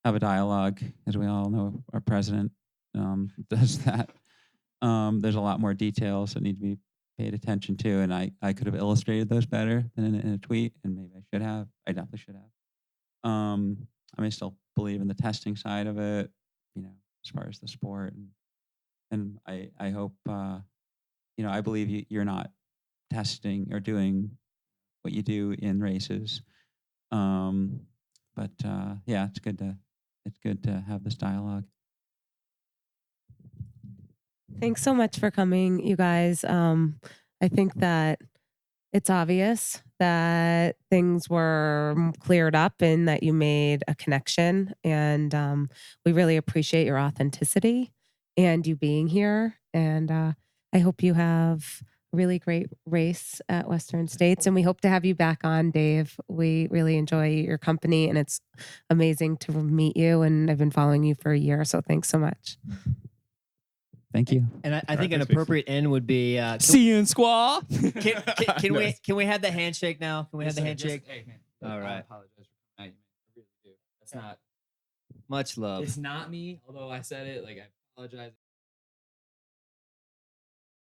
S6: have a dialogue. As we all know, our president does that. There's a lot more details that need to be paid attention to, and I could have illustrated those better than in a tweet, and maybe I should have. I definitely should have. I still believe in the testing side of it, as far as the sport, and I hope, I believe you're not testing or doing what you do in races, but it's good to have this dialogue.
S2: Thanks so much for coming, you guys. I think that it's obvious that things were cleared up and that you made a connection. And we really appreciate your authenticity and you being here. And I hope you have a really great race at Western States. And we hope to have you back on, Dave. We really enjoy your company, and it's amazing to meet you. And I've been following you for a year. So thanks so much.
S6: Thank you.
S8: And I think an appropriate end would be
S7: See you in Squaw.
S8: Can we have the handshake now? Can we have the handshake?
S7: Hey, man.
S8: All right.
S7: I apologize for coming at you, man. I really do. That's not.
S8: Much love.
S7: It's not me, although I said it. Like I apologize.